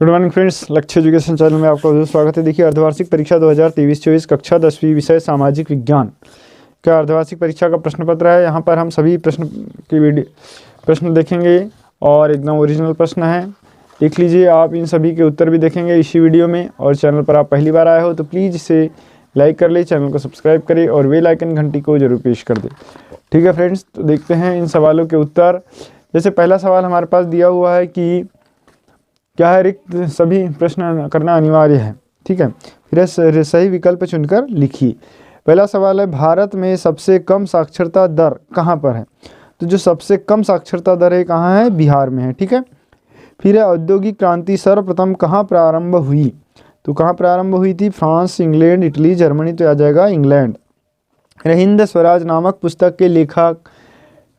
Good morning friends, लक्ष्य education channel में आपका बहुत स्वागत है। देखिए, अर्धवार्षिक परीक्षा 2023-24 कक्षा 10वीं विषय सामाजिक विज्ञान का अर्धवार्षिक परीक्षा का प्रश्न पत्र है। यहाँ पर हम सभी प्रश्न देखेंगे और एकदम ओरिजिनल प्रश्न है। देख लीजिए, आप इन सभी के उत्तर भी देखेंगे इसी वीडियो में। और चैनल पर आप पहली बार आए हो तो प्लीज़ इसे लाइक कर ले, चैनल को सब्सक्राइब करें और बेल आइकन घंटी को जरूर पेश कर दे। ठीक है फ्रेंड्स, तो देखते हैं इन सवालों के उत्तर। जैसे पहला सवाल हमारे पास दिया हुआ है कि क्या है, रिक्त सभी प्रश्न करना अनिवार्य है। ठीक है, फिर सही विकल्प चुनकर लिखिए। पहला सवाल है, भारत में सबसे कम साक्षरता दर कहाँ पर है? तो जो सबसे कम साक्षरता दर है कहाँ है? बिहार में है। ठीक है, फिर है, औद्योगिक क्रांति सर्वप्रथम कहाँ प्रारंभ हुई? तो कहाँ प्रारंभ हुई थी? France, England, Italy, Germany. तो आ जाएगा इंग्लैंड। हिंद स्वराज नामक पुस्तक के लेखक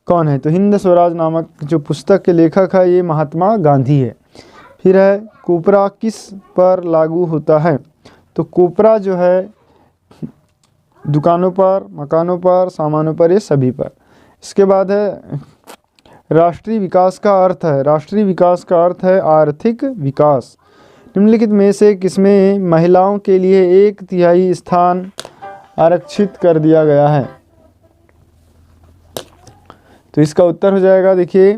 कौन है? तो हिंद स्वराज नामक जो पुस्तक के लेखक है ये महात्मा गांधी है। फिर है, कोपरा किस पर लागू होता है? तो कोपरा जो है दुकानों पर, मकानों पर, सामानों पर, ये सभी पर। इसके बाद है, राष्ट्रीय विकास का अर्थ है, राष्ट्रीय विकास का अर्थ है आर्थिक विकास। निम्नलिखित में से किसमें महिलाओं के लिए 1/3 स्थान आरक्षित कर दिया गया है? तो इसका उत्तर हो जाएगा, देखिए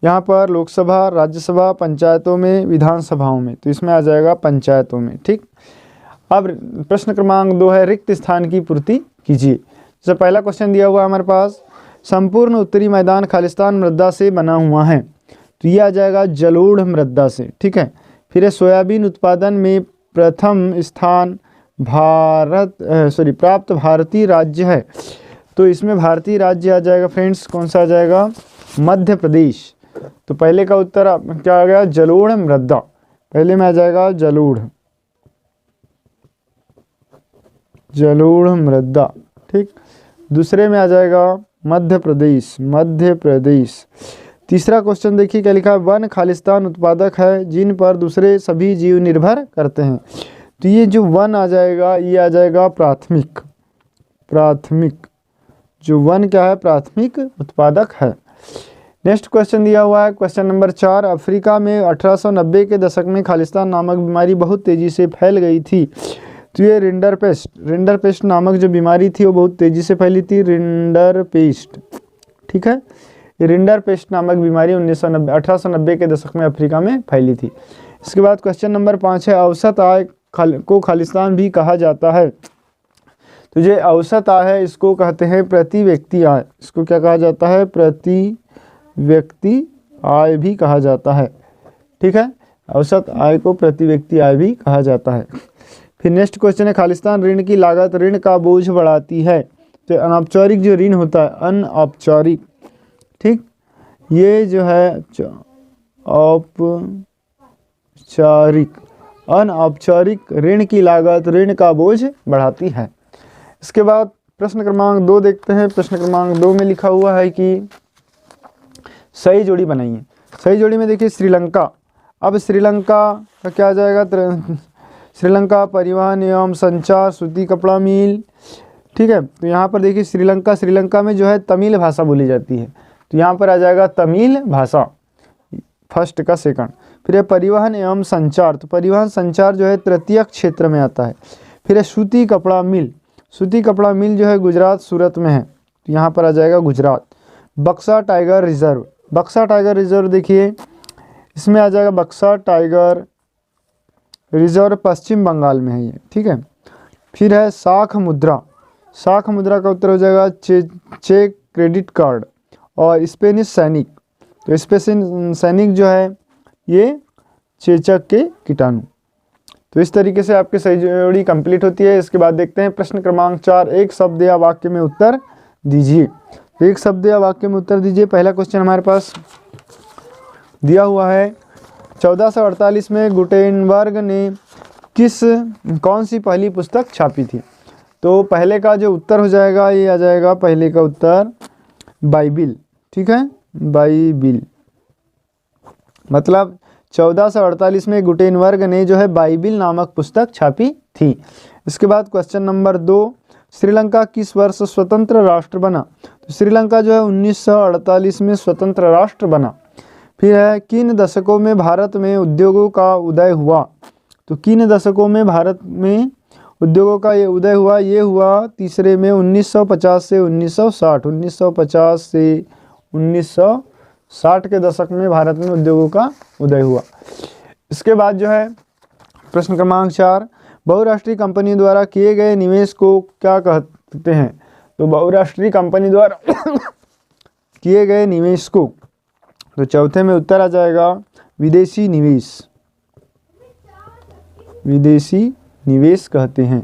यहाँ पर लोकसभा, राज्यसभा, पंचायतों में, विधानसभाओं में। तो इसमें आ जाएगा पंचायतों में। ठीक, अब प्रश्न क्रमांक 2 है, रिक्त स्थान की पूर्ति कीजिए। जैसे पहला क्वेश्चन दिया हुआ है हमारे पास, संपूर्ण उत्तरी मैदान खालिस्तान मृदा से बना हुआ है। तो ये आ जाएगा जलोढ़ मृदा से। ठीक है, फिर है, सोयाबीन उत्पादन में प्रथम स्थान प्राप्त भारतीय राज्य है। तो इसमें भारतीय राज्य आ जाएगा फ्रेंड्स, कौन सा आ जाएगा? मध्य प्रदेश। तो पहले का उत्तर क्या आ गया? जलोढ़ मृदा। पहले में आ जाएगा जलोढ़ मृदा। ठीक, दूसरे में आ जाएगा मध्य प्रदेश, मध्य प्रदेश। तीसरा क्वेश्चन देखिए क्या लिखा है, वन खालिस्तान उत्पादक है जिन पर दूसरे सभी जीव निर्भर करते हैं। तो ये जो वन आ जाएगा ये आ जाएगा प्राथमिक, प्राथमिक जो वन क्या है? प्राथमिक उत्पादक है। नेक्स्ट क्वेश्चन दिया हुआ है, क्वेश्चन नंबर 4, अफ्रीका में 1890 के दशक में खालिस्तान नामक बीमारी बहुत तेजी से फैल गई थी। तो ये रिंडरपेस्ट नामक जो बीमारी थी वो बहुत तेजी से फैली थी, रिंडरपेस्ट। ठीक है, ये रिंडरपेस्ट नामक बीमारी 1890 के दशक में अफ्रीका में फैली थी। इसके बाद क्वेश्चन नंबर 5 है, औसत आय को खालिस्तान भी कहा जाता है। तो ये औसत आय है, इसको कहते हैं प्रति व्यक्ति आय। इसको क्या कहा जाता है? प्रति व्यक्ति आय भी कहा जाता है। ठीक है, औसत आय को प्रति व्यक्ति आय भी कहा जाता है। फिर नेक्स्ट क्वेश्चन है, खालिस्तान ऋण की लागत ऋण का बोझ बढ़ाती है। तो अनौपचारिक जो ऋण होता है, अनौपचारिक, ठीक, ये जो है अनौपचारिक ऋण की लागत ऋण का बोझ बढ़ाती है। इसके बाद प्रश्न क्रमांक 2 देखते हैं। प्रश्न क्रमांक 2 में लिखा हुआ है कि सही जोड़ी बनाइए। सही जोड़ी में देखिए श्रीलंका। अब श्रीलंका का क्या आ जाएगा? श्रीलंका परिवहन एवं संचार, सूती कपड़ा मिल। ठीक है, तो यहाँ पर देखिए श्रीलंका में जो है तमिल भाषा बोली जाती है। तो यहाँ पर आ जाएगा तमिल भाषा, फर्स्ट का सेकंड। फिर है परिवहन एवं संचार। तो परिवहन संचार जो है तृतीय क्षेत्र में आता है। फिर है सूती कपड़ा मिल। सूती कपड़ा मिल जो है गुजरात, सूरत में है। तो यहाँ पर आ जाएगा गुजरात। बक्सा टाइगर रिजर्व। बक्सा टाइगर रिजर्व देखिए इसमें आ जाएगा बक्सा टाइगर रिजर्व, पश्चिम बंगाल में है ये। ठीक है, फिर है शाख मुद्रा। शाख मुद्रा का उत्तर हो जाएगा चेक क्रेडिट कार्ड। और स्पेनिश सैनिक। तो स्पेनिश सैनिक जो है ये चेचक के कीटाणु। तो इस तरीके से आपकी सही जोड़ी कंप्लीट होती है। इसके बाद देखते हैं प्रश्न क्रमांक 4, एक शब्द या वाक्य में उत्तर दीजिए। एक शब्द या वाक्य में उत्तर दीजिए। पहला क्वेश्चन हमारे पास दिया हुआ है, 1448 में गुटेनबर्ग ने कौन सी पहली पुस्तक छापी थी? तो पहले का जो उत्तर हो जाएगा ये आ जाएगा, पहले का उत्तर बाइबिल। ठीक है, बाइबिल, मतलब 1448 में गुटेनबर्ग ने जो है बाइबिल नामक पुस्तक छापी थी। इसके बाद क्वेश्चन नंबर 2, श्रीलंका किस वर्ष स्वतंत्र राष्ट्र बना? तो श्रीलंका जो है 1948 में स्वतंत्र राष्ट्र बना। फिर है किन दशकों में भारत में उद्योगों का उदय हुआ। तो किन दशकों में भारत में उद्योगों का ये उदय हुआ, ये हुआ तीसरे में 1950 से 1960, 1950 से 1960 के दशक में भारत में उद्योगों का उदय हुआ। इसके बाद जो है प्रश्न क्रमांक 4, बहुराष्ट्रीय कंपनी द्वारा किए गए निवेश को क्या कहते हैं। तो बहुराष्ट्रीय कंपनी द्वारा किए गए निवेश को, तो चौथे में उत्तर आ जाएगा विदेशी निवेश, विदेशी निवेश कहते हैं।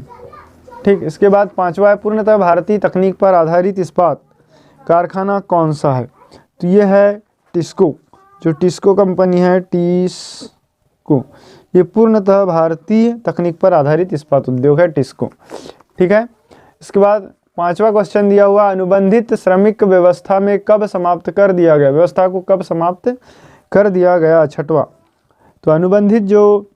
ठीक, इसके बाद 5वां है पूर्णतः भारतीय तकनीक पर आधारित इस्पात कारखाना कौन सा है। तो ये है टिस्को, जो टिस्को कंपनी है, टिस्को, ये पूर्णतः भारतीय तकनीक पर आधारित इस्पात उद्योग है टिस्को। ठीक है, इसके बाद 5वां क्वेश्चन दिया हुआ अनुबंधित श्रमिक व्यवस्था में कब समाप्त कर दिया गया, व्यवस्था को कब समाप्त कर दिया गया। 6वां, तो अनुबंधित जो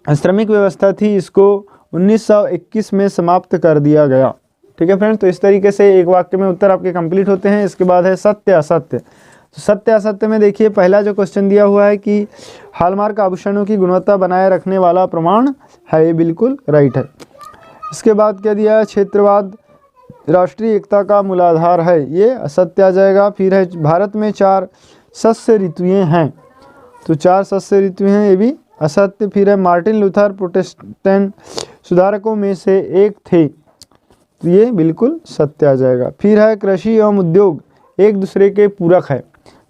श्रमिक व्यवस्था थी इसको 1921 में समाप्त कर दिया गया। ठीक है फ्रेंड्स, तो इस तरीके से एक वाक्य में उत्तर आपके कंप्लीट होते हैं। इसके बाद है सत्य असत्य। तो सत्य असत्य में देखिए पहला जो क्वेश्चन दिया हुआ है कि हॉलमार्क आभूषणों की गुणवत्ता बनाए रखने वाला प्रमाण है, ये बिल्कुल राइट है। इसके बाद क्या दिया है, क्षेत्रवाद राष्ट्रीय एकता का मूलाधार है, ये असत्य आ जाएगा। फिर है भारत में 4 शस्य ऋतुएं हैं, तो 4 शस्य ऋतुएं हैं, ये भी असत्य। फिर है मार्टिन लूथर प्रोटेस्टेंट सुधारकों में से एक थे, तो ये बिल्कुल सत्य आ जाएगा। फिर है कृषि एवं उद्योग एक दूसरे के पूरक है,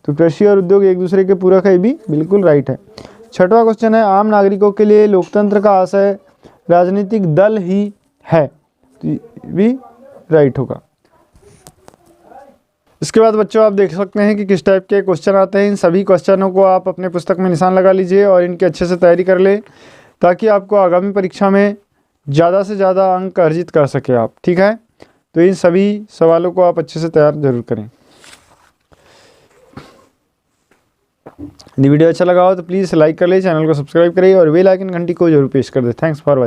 तो कृषि और उद्योग एक दूसरे के पूरक है, ये भी बिल्कुल राइट है। 6वां क्वेश्चन है आम नागरिकों के लिए लोकतंत्र का आशय राजनीतिक दल ही है, तो ये भी राइट होगा। इसके बाद बच्चों आप देख सकते हैं कि किस टाइप के क्वेश्चन आते हैं। इन सभी क्वेश्चनों को आप अपने पुस्तक में निशान लगा लीजिए और इनकी अच्छे से तैयारी कर ले, ताकि आपको आगामी परीक्षा में ज़्यादा से ज़्यादा अंक अर्जित कर सके आप। ठीक है, तो इन सभी सवालों को आप अच्छे से तैयार जरूर करें। यदि वीडियो अच्छा लगा हो तो प्लीज़ लाइक कर ले, चैनल को सब्सक्राइब करिए और बेल आइकन घंटी को जरूर प्रेस कर दे। Thanks for watching.